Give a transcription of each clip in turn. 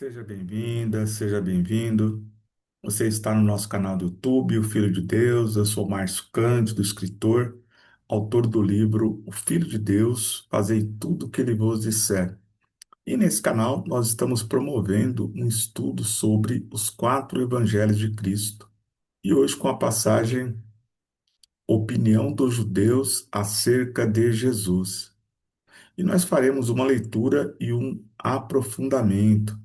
Seja bem-vinda, seja bem-vindo. Você está no nosso canal do YouTube, O Filho de Deus. Eu sou Márcio Cândido, escritor, autor do livro O Filho de Deus, Fazei tudo o que ele vos disser. E nesse canal nós estamos promovendo um estudo sobre os quatro evangelhos de Cristo. E hoje com a passagem Opinião dos Judeus acerca de Jesus. E nós faremos uma leitura e um aprofundamento.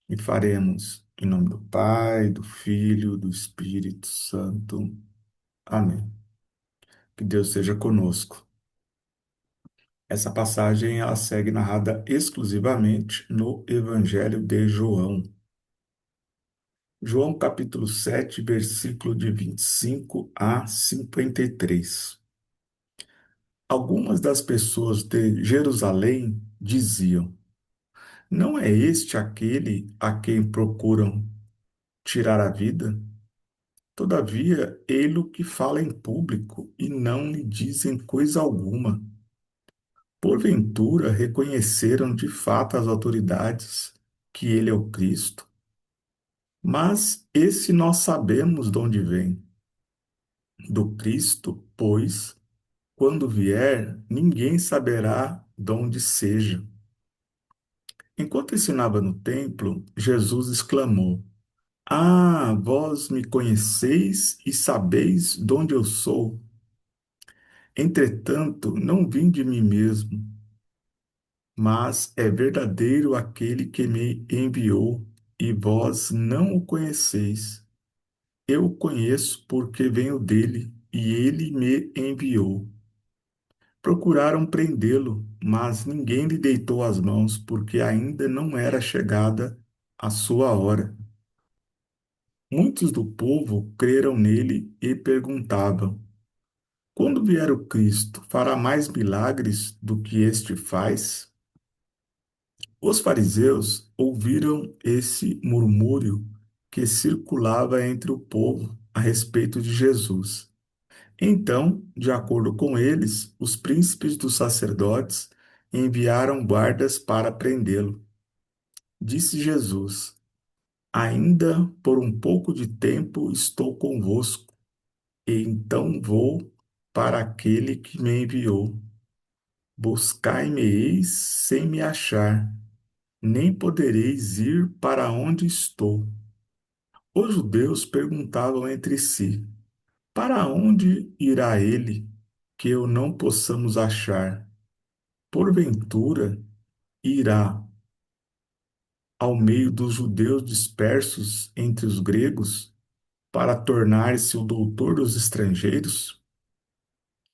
E faremos em nome do Pai, do Filho, do Espírito Santo. Amém. Que Deus seja conosco. Essa passagem ela segue narrada exclusivamente no Evangelho de João. João capítulo 7, versículo de 25 a 53. Algumas das pessoas de Jerusalém diziam: Não é este aquele a quem procuram tirar a vida? Todavia, ele o que fala em público e não lhe dizem coisa alguma. Porventura, reconheceram de fato as autoridades que ele é o Cristo? Mas esse nós sabemos de onde vem. Do Cristo, pois, quando vier, ninguém saberá de onde seja. Enquanto ensinava no templo, Jesus exclamou: Ah, vós me conheceis e sabeis de onde eu sou. Entretanto, não vim de mim mesmo, mas é verdadeiro aquele que me enviou, e vós não o conheceis. Eu o conheço porque venho dele, e ele me enviou. Procuraram prendê-lo, mas ninguém lhe deitou as mãos, porque ainda não era chegada a sua hora. Muitos do povo creram nele e perguntavam: Quando vier o Cristo, fará mais milagres do que este faz? Os fariseus ouviram esse murmúrio que circulava entre o povo a respeito de Jesus. Então, de acordo com eles, os príncipes dos sacerdotes enviaram guardas para prendê-lo. Disse Jesus: Ainda por um pouco de tempo estou convosco, e então vou para aquele que me enviou. Buscai-me-eis sem me achar, nem podereis ir para onde estou. Os judeus perguntavam entre si: Para onde irá ele, que eu não possamos achar? Porventura, irá ao meio dos judeus dispersos entre os gregos, para tornar-se o doutor dos estrangeiros?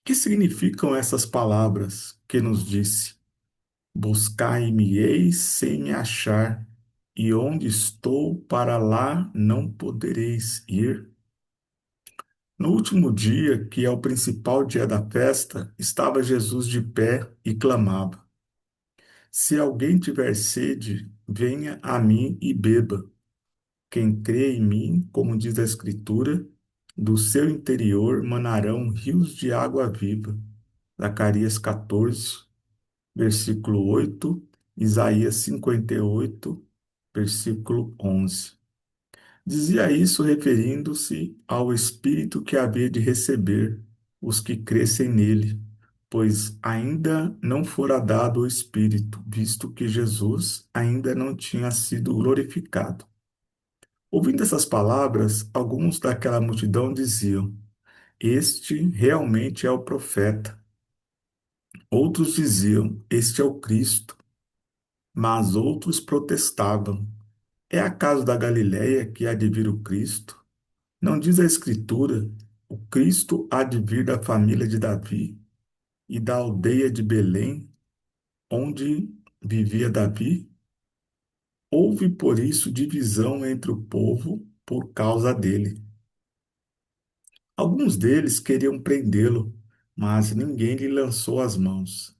Que significam essas palavras que nos disse? Buscai-me-eis sem me achar, e onde estou, para lá não podereis ir. No último dia, que é o principal dia da festa, estava Jesus de pé e clamava: Se alguém tiver sede, venha a mim e beba. Quem crê em mim, como diz a Escritura, do seu interior manarão rios de água viva. Zacarias 14, versículo 8, Isaías 58, versículo 11. Dizia isso referindo-se ao Espírito que havia de receber os que crescem nele, pois ainda não fora dado o Espírito, visto que Jesus ainda não tinha sido glorificado. Ouvindo essas palavras, alguns daquela multidão diziam: Este realmente é o profeta. Outros diziam: Este é o Cristo. Mas outros protestavam: É acaso da Galiléia que há de vir o Cristo? Não diz a Escritura: O Cristo há de vir da família de Davi e da aldeia de Belém, onde vivia Davi? Houve por isso divisão entre o povo por causa dele. Alguns deles queriam prendê-lo, mas ninguém lhe lançou as mãos.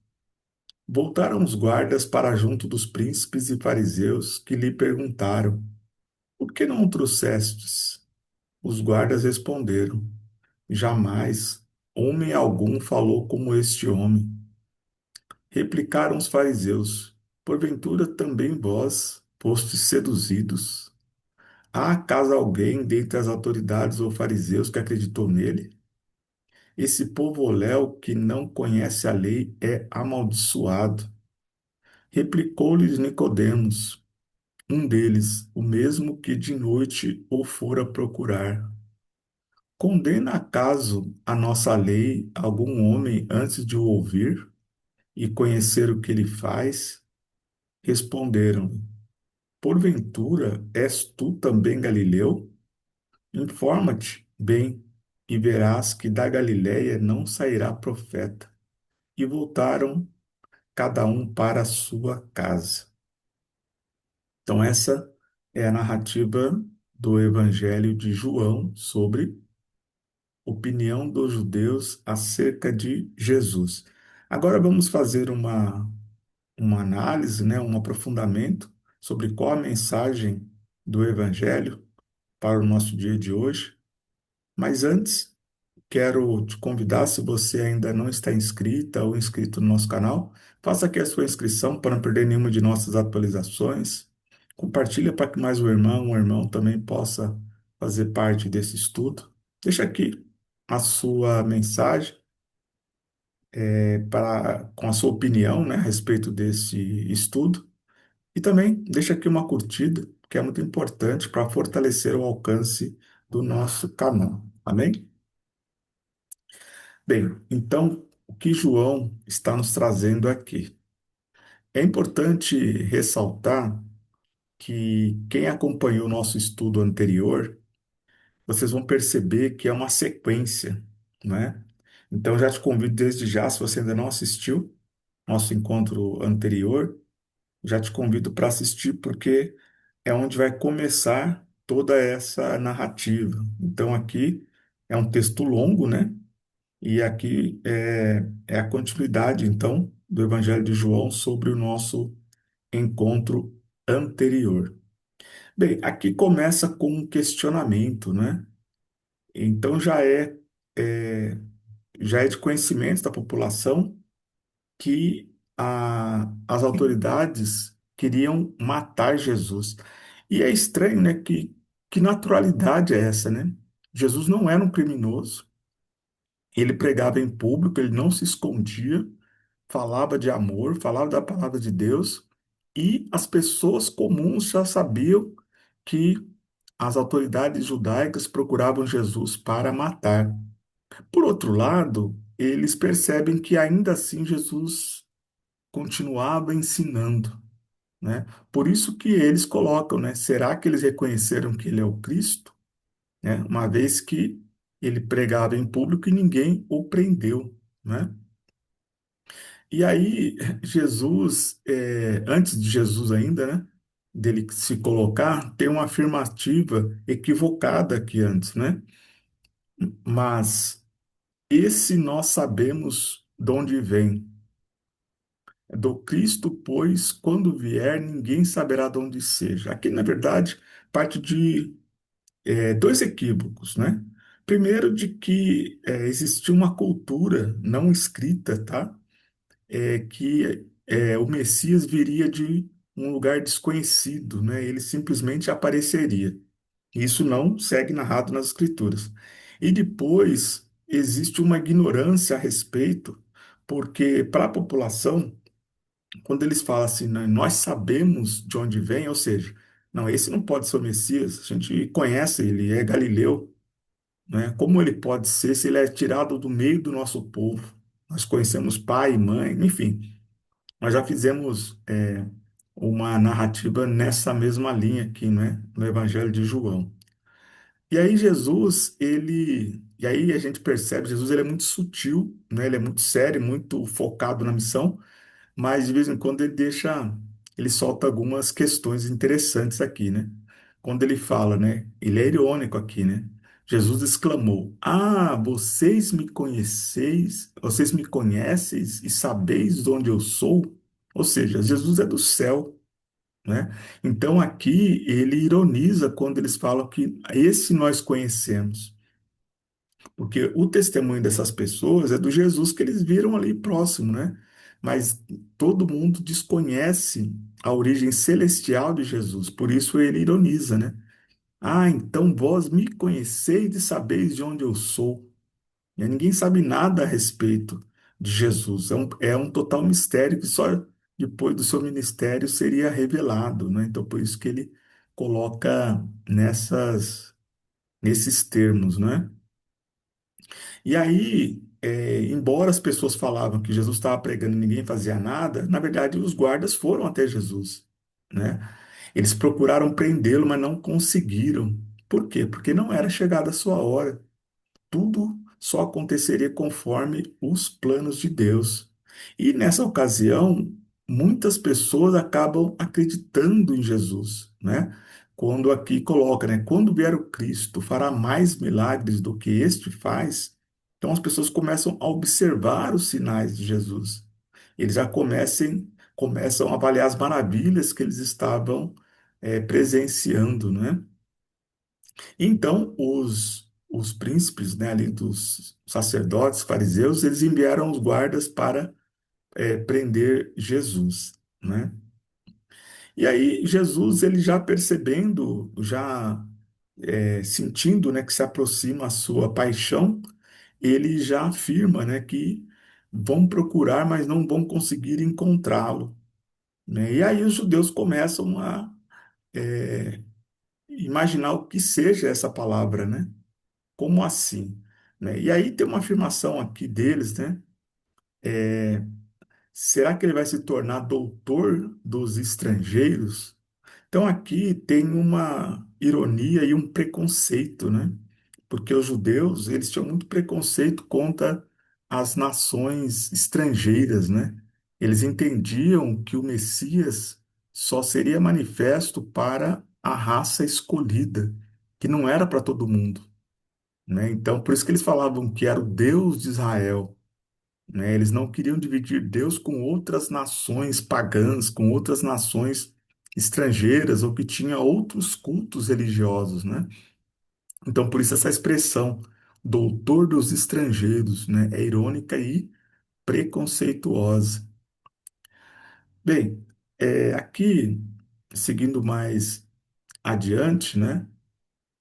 Voltaram os guardas para junto dos príncipes e fariseus, que lhe perguntaram: Por que não o trouxestes? Os guardas responderam: Jamais homem algum falou como este homem. Replicaram os fariseus: Porventura também vós fostes seduzidos? Há acaso alguém dentre as autoridades ou fariseus que acreditou nele? Esse povo léu que não conhece a lei é amaldiçoado. Replicou-lhes Nicodemos, um deles, o mesmo que de noite o fora procurar. Condena acaso a nossa lei algum homem antes de o ouvir e conhecer o que ele faz? Responderam: Porventura és tu também Galileu? Informa-te bem e verás que da Galiléia não sairá profeta. E voltaram cada um para a sua casa. Então, essa é a narrativa do Evangelho de João sobre opinião dos judeus acerca de Jesus. Agora vamos fazer uma análise, né, um aprofundamento sobre qual a mensagem do Evangelho para o nosso dia de hoje. Mas antes, quero te convidar, se você ainda não está inscrita ou inscrito no nosso canal, faça aqui a sua inscrição para não perder nenhuma de nossas atualizações. Compartilha para que mais um irmão também possa fazer parte desse estudo. Deixa aqui a sua mensagem com a sua opinião, né, a respeito desse estudo. E também deixa aqui uma curtida, que é muito importante para fortalecer o alcance do nosso canal. Amém? Bem, então, o que João está nos trazendo aqui? É importante ressaltar que quem acompanhou o nosso estudo anterior, vocês vão perceber que é uma sequência, né? Então, já te convido desde já, se você ainda não assistiu nosso encontro anterior, já te convido para assistir, porque é onde vai começar toda essa narrativa. Então, aqui é um texto longo, né? E aqui é a continuidade, então, do Evangelho de João sobre o nosso encontro anterior. Bem, aqui começa com um questionamento, né? Então é, já é de conhecimento da população que as autoridades queriam matar Jesus. E é estranho, né? Que naturalidade é essa, né? Jesus não era um criminoso, ele pregava em público, ele não se escondia, falava de amor, falava da palavra de Deus, e as pessoas comuns já sabiam que as autoridades judaicas procuravam Jesus para matar. Por outro lado, eles percebem que ainda assim Jesus continuava ensinando, né? Por isso que eles colocam, né? Será que eles reconheceram que ele é o Cristo, né? Uma vez que ele pregava em público e ninguém o prendeu, né? E aí, Jesus, antes de Jesus ainda, né, dele se colocar, tem uma afirmativa equivocada aqui antes, né? Mas esse nós sabemos de onde vem. Do Cristo, pois, quando vier, ninguém saberá de onde seja. Aqui, na verdade, parte de dois equívocos, né? Primeiro, de que existia uma cultura não escrita, tá? Que o Messias viria de um lugar desconhecido, né? Ele simplesmente apareceria. Isso não segue narrado nas Escrituras. E depois existe uma ignorância a respeito, porque para a população, quando eles falam assim, "Né, nós sabemos de onde vem, ou seja, não, esse não pode ser o Messias, a gente conhece ele, é Galileu, né? Como ele pode ser se ele é tirado do meio do nosso povo? Nós conhecemos pai e mãe, enfim. Nós já fizemos uma narrativa nessa mesma linha aqui, né, no Evangelho de João. E aí e aí a gente percebe, Jesus ele é muito sutil, né, ele é muito sério, muito focado na missão, mas de vez em quando ele solta algumas questões interessantes aqui, né? Quando ele fala, né, ele é irônico aqui, né? Jesus exclamou: Ah, vocês me conheceis e sabeis de onde eu sou? Ou seja, Jesus é do céu, né? Então aqui ele ironiza quando eles falam que esse nós conhecemos, porque o testemunho dessas pessoas é do Jesus que eles viram ali próximo, né? mas todo mundo desconhece a origem celestial de Jesus. Por isso ele ironiza, né? Ah, então vós me conheceis e sabeis de onde eu sou. E ninguém sabe nada a respeito de Jesus. É um total mistério que só depois do seu ministério seria revelado, né? Então, por isso que ele coloca nesses termos, né? E aí, embora as pessoas falavam que Jesus estava pregando e ninguém fazia nada, na verdade, os guardas foram até Jesus, né? Eles procuraram prendê-lo, mas não conseguiram. Por quê? Porque não era chegada a sua hora. Tudo só aconteceria conforme os planos de Deus. E nessa ocasião, muitas pessoas acabam acreditando em Jesus, né? Quando aqui coloca, né? Quando vier o Cristo, fará mais milagres do que este faz. Então as pessoas começam a observar os sinais de Jesus. Eles já começam a avaliar as maravilhas que eles estavam presenciando, né? Então, os príncipes, né, ali dos sacerdotes, fariseus, eles enviaram os guardas para prender Jesus, né? E aí, Jesus, ele já percebendo, já sentindo, né, que se aproxima a sua paixão, ele já afirma, né, que vão procurar, mas não vão conseguir encontrá-lo, né? E aí os judeus começam a imaginar o que seja essa palavra, né? Como assim? Né? E aí tem uma afirmação aqui deles, né? Será que ele vai se tornar doutor dos estrangeiros? Então aqui tem uma ironia e um preconceito, né? Porque os judeus, eles tinham muito preconceito contra as nações estrangeiras, né? Eles entendiam que o Messias só seria manifesto para a raça escolhida, que não era para todo mundo, né? Então, por isso que eles falavam que era o Deus de Israel, né? Eles não queriam dividir Deus com outras nações pagãs, com outras nações estrangeiras ou que tinha outros cultos religiosos, né? Então, por isso essa expressão, doutor dos estrangeiros, né? É irônica e preconceituosa. Bem, aqui, seguindo mais adiante, né?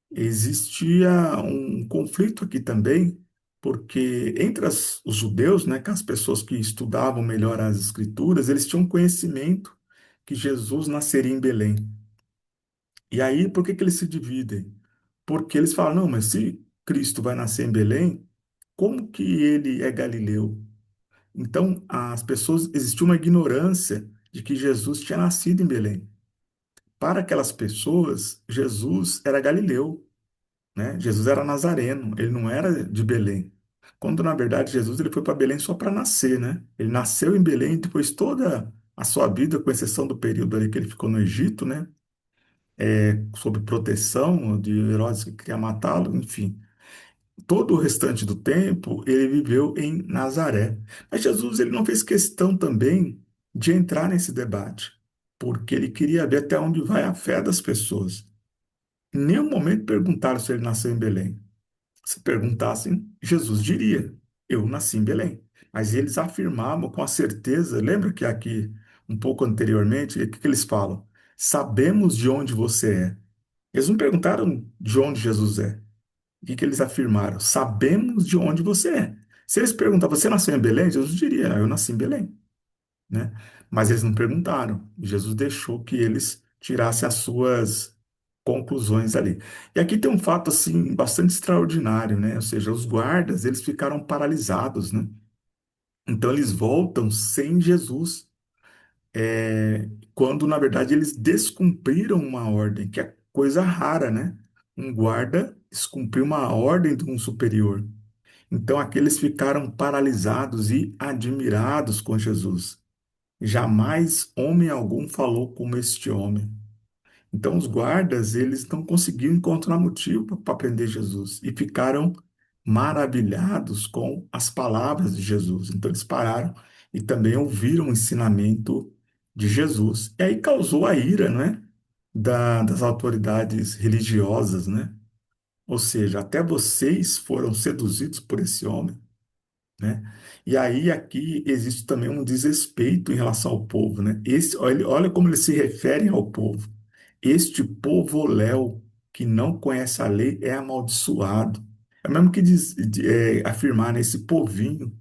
Existia um conflito aqui também, porque entre os judeus, né, que as pessoas que estudavam melhor as escrituras, eles tinham conhecimento que Jesus nasceria em Belém. E aí, por que que eles se dividem? Porque eles falam, não, mas se Cristo vai nascer em Belém, como que ele é galileu? Então, as pessoas, existia uma ignorância de que Jesus tinha nascido em Belém. Para aquelas pessoas, Jesus era galileu, né? Jesus era nazareno, ele não era de Belém. Quando, na verdade, Jesus ele foi para Belém só para nascer, né? Ele nasceu em Belém, depois toda a sua vida, com exceção do período ali que ele ficou no Egito, né? Sob proteção de Herodes que queria matá-lo, enfim. Todo o restante do tempo, ele viveu em Nazaré. Mas Jesus ele não fez questão também de entrar nesse debate, porque ele queria ver até onde vai a fé das pessoas. Em nenhum momento perguntaram se ele nasceu em Belém. Se perguntassem, Jesus diria: Eu nasci em Belém. Mas eles afirmavam com a certeza, lembra que aqui, um pouco anteriormente, o que que eles falam? Sabemos de onde você é. Eles não perguntaram de onde Jesus é. O que que eles afirmaram? Sabemos de onde você é. Se eles perguntavam, você nasceu em Belém? Jesus diria: Eu nasci em Belém, né? Mas eles não perguntaram. Jesus deixou que eles tirassem as suas conclusões ali. E aqui tem um fato assim bastante extraordinário, né? Ou seja, os guardas, eles ficaram paralisados, né? Então eles voltam sem Jesus, quando na verdade eles descumpriram uma ordem, que é coisa rara, né? Um guarda descumprir uma ordem de um superior. Então aqueles ficaram paralisados e admirados com Jesus. Jamais homem algum falou como este homem. Então os guardas, eles não conseguiam encontrar motivo para prender Jesus e ficaram maravilhados com as palavras de Jesus. Então eles pararam e também ouviram o ensinamento de Jesus. E aí causou a ira, né, das autoridades religiosas, né? Ou seja, até vocês foram seduzidos por esse homem. né? E aí aqui existe também um desrespeito em relação ao povo, né? Olha como eles se referem ao povo. Este povo léu que não conhece a lei é amaldiçoado. É mesmo que afirmar nesse povinho,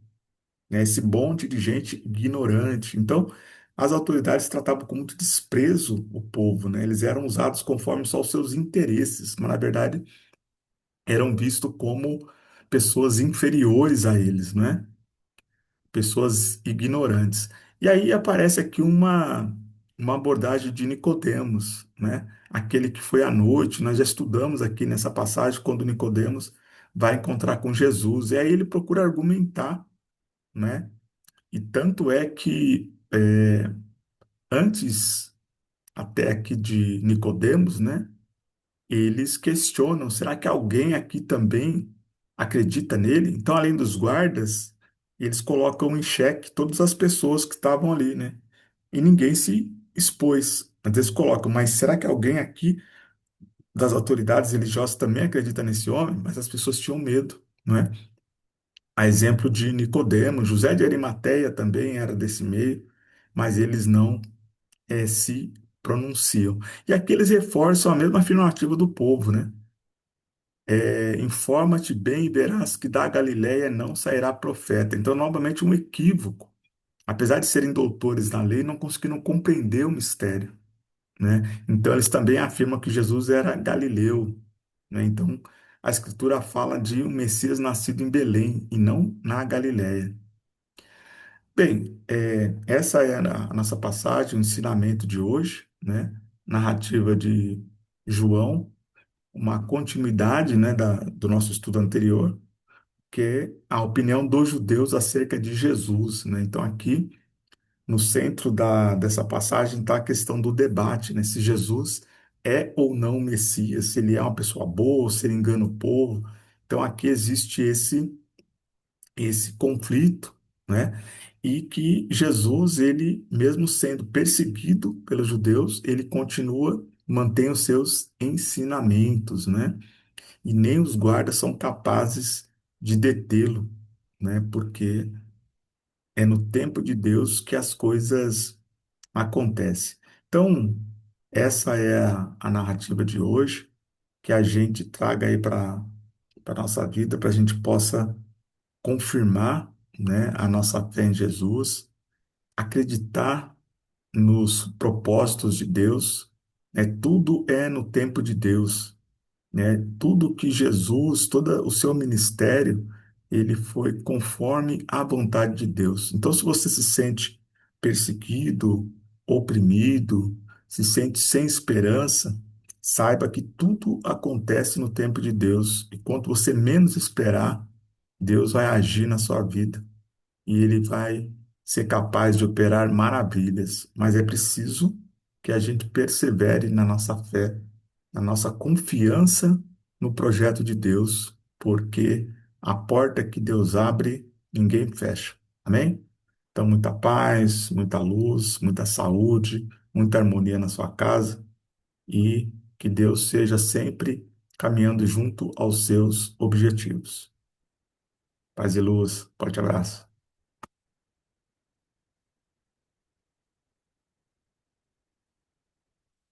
né? Esse bonde de gente ignorante. Então, as autoridades tratavam com muito desprezo o povo, né? Eles eram usados conforme só os seus interesses, mas na verdade eram vistos como pessoas inferiores a eles, né? Pessoas ignorantes. E aí aparece aqui uma abordagem de Nicodemos, né? Aquele que foi à noite, nós já estudamos aqui nessa passagem, quando Nicodemos vai encontrar com Jesus, e aí ele procura argumentar, né? E tanto é que antes até aqui de Nicodemos, né? Eles questionam: será que alguém aqui também acredita nele? Então, além dos guardas, eles colocam em xeque todas as pessoas que estavam ali, né? E ninguém se expôs. Mas eles colocam: mas será que alguém aqui das autoridades religiosas também acredita nesse homem? Mas as pessoas tinham medo, não é? A exemplo de Nicodemo, José de Arimateia também era desse meio, mas eles não se pronunciam. E aqui eles reforçam a mesma afirmativa do povo, né? Informa-te bem e verás que da Galiléia não sairá profeta. Então, novamente, um equívoco. Apesar de serem doutores na lei, não conseguiram compreender o mistério, né? Então, eles também afirmam que Jesus era galileu, né? Então, a Escritura fala de um Messias nascido em Belém e não na Galiléia. Bem, essa é a nossa passagem, o ensinamento de hoje, né? Narrativa de João, uma continuidade, né, do nosso estudo anterior, que é a opinião dos judeus acerca de Jesus, né? Então, aqui no centro dessa passagem está a questão do debate, né? Se Jesus é ou não o Messias, se ele é uma pessoa boa, se ele engana o povo. Então, aqui existe esse conflito, né? E que Jesus, ele, mesmo sendo perseguido pelos judeus, ele continua, mantém os seus ensinamentos, né? E nem os guardas são capazes de detê-lo, né? Porque é no tempo de Deus que as coisas acontecem. Então, essa é a narrativa de hoje, que a gente traga aí para a nossa vida, para a gente possa confirmar, né, a nossa fé em Jesus, acreditar nos propósitos de Deus, né? Tudo é no tempo de Deus, né? Tudo que Jesus, todo o seu ministério, ele foi conforme a vontade de Deus. Então, se você se sente perseguido, oprimido, se sente sem esperança, saiba que tudo acontece no tempo de Deus. E quando você menos esperar, Deus vai agir na sua vida e ele vai ser capaz de operar maravilhas, mas é preciso que a gente persevere na nossa fé, na nossa confiança no projeto de Deus, porque a porta que Deus abre, ninguém fecha. Amém? Então, muita paz, muita luz, muita saúde, muita harmonia na sua casa e que Deus seja sempre caminhando junto aos seus objetivos. Paz e luz, forte abraço.